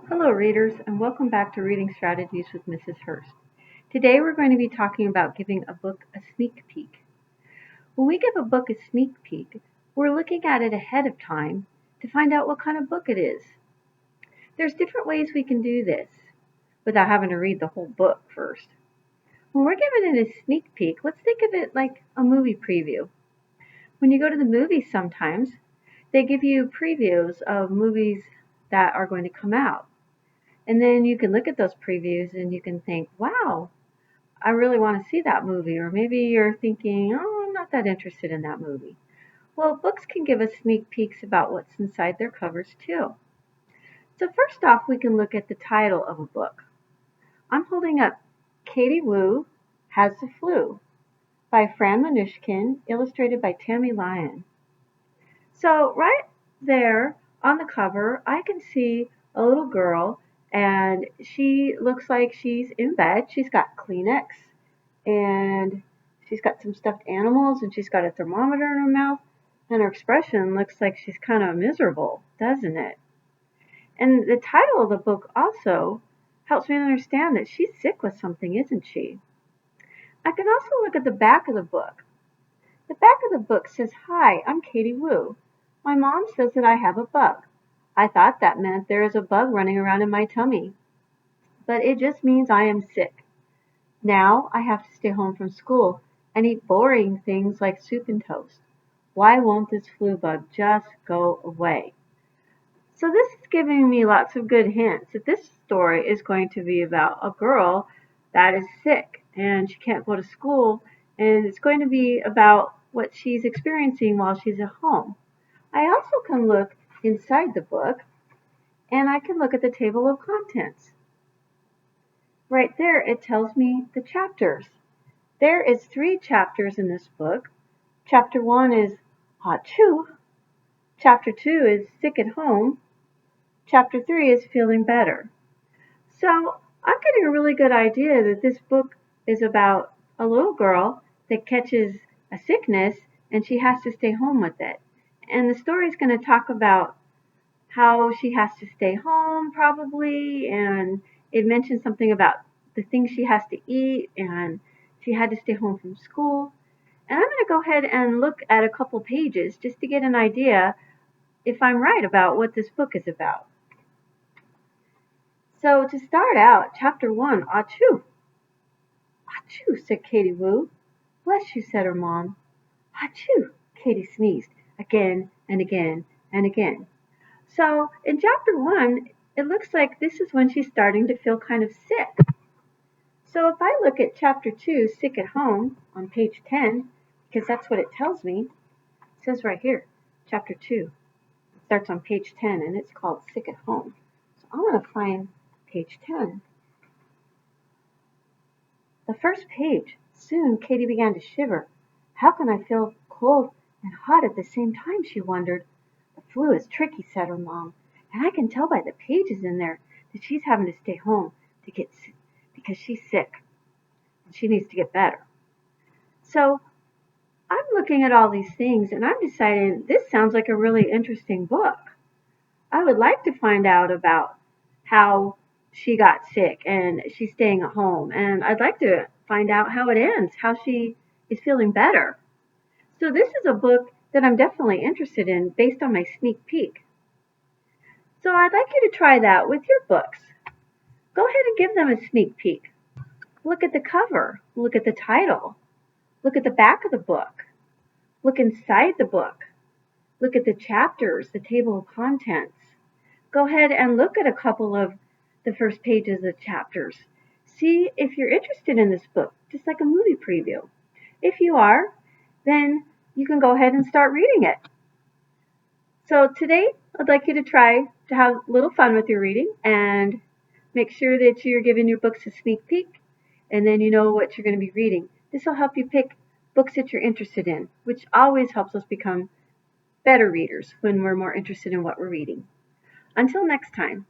Hello readers, and welcome back to Reading Strategies with Mrs. Hurst. Today we're going to be talking about giving a book a sneak peek. When we give a book a sneak peek, we're looking at it ahead of time to find out what kind of book it is. There's different ways we can do this without having to read the whole book first. When we're giving it a sneak peek, let's think of it like a movie preview. When you go to the movies sometimes, they give you previews of movies that are going to come out. And then you can look at those previews and you can think, wow, I really want to see that movie. Or maybe you're thinking, oh, I'm not that interested in that movie. Well, books can give us sneak peeks about what's inside their covers too. So first off, we can look at the title of a book. I'm holding up Katie Woo Has the Flu by Fran Manushkin, illustrated by Tammy Lyon. So right there on the cover, I can see a little girl, and she looks like she's in bed. She's got Kleenex, and she's got some stuffed animals, and she's got a thermometer in her mouth, and her expression looks like she's kind of miserable, doesn't it? And the title of the book also helps me understand that she's sick with something, isn't she? I can also look at the back of the book. The back of the book says, "Hi, I'm Katie Woo. My mom says that I have a bug. I thought that meant there is a bug running around in my tummy, but it just means I am sick. Now I have to stay home from school and eat boring things like soup and toast. Why won't this flu bug just go away?" So this is giving me lots of good hints that this story is going to be about a girl that is sick and she can't go to school, and it's going to be about what she's experiencing while she's at home. I also can look inside the book, and I can look at the table of contents. Right there, it tells me the chapters. There is 3 chapters in this book. Chapter 1 is Achoo. Chapter 2 is Sick at Home. Chapter 3 is Feeling Better. So I'm getting a really good idea that this book is about a little girl that catches a sickness and she has to stay home with it. And the story is going to talk about how she has to stay home probably, and it mentions something about the things she has to eat, and she had to stay home from school. And I'm going to go ahead and look at a couple pages just to get an idea if I'm right about what this book is about. So to start out, chapter 1, Achoo. Achoo, said Katie Woo. Bless you, said her mom. Achoo, Katie sneezed again and again and again. So in chapter 1, it looks like this is when she's starting to feel kind of sick. So if I look at chapter 2, Sick at Home, on page 10, because that's what it tells me, it says right here, chapter 2. It starts on page 10, and it's called Sick at Home. So I want to find page 10. The first page. Soon Katie began to shiver. How can I feel cold and hot at the same time, she wondered. The flu is tricky, said her mom, and I can tell by the pages in there that she's having to stay home because she's sick and she needs to get better. So I'm looking at all these things and I'm deciding this sounds like a really interesting book. I would like to find out about how she got sick and she's staying at home, and I'd like to find out how it ends, how she is feeling better. So this is a book that I'm definitely interested in based on my sneak peek. So I'd like you to try that with your books. Go ahead and give them a sneak peek. Look at the cover. Look at the title. Look at the back of the book. Look inside the book. Look at the chapters, the table of contents. Go ahead and look at a couple of the first pages of chapters. See if you're interested in this book, just like a movie preview. If you are, then you can go ahead and start reading it. So today, I'd like you to try to have a little fun with your reading and make sure that you're giving your books a sneak peek, and then you know what you're going to be reading. This will help you pick books that you're interested in, which always helps us become better readers when we're more interested in what we're reading. Until next time.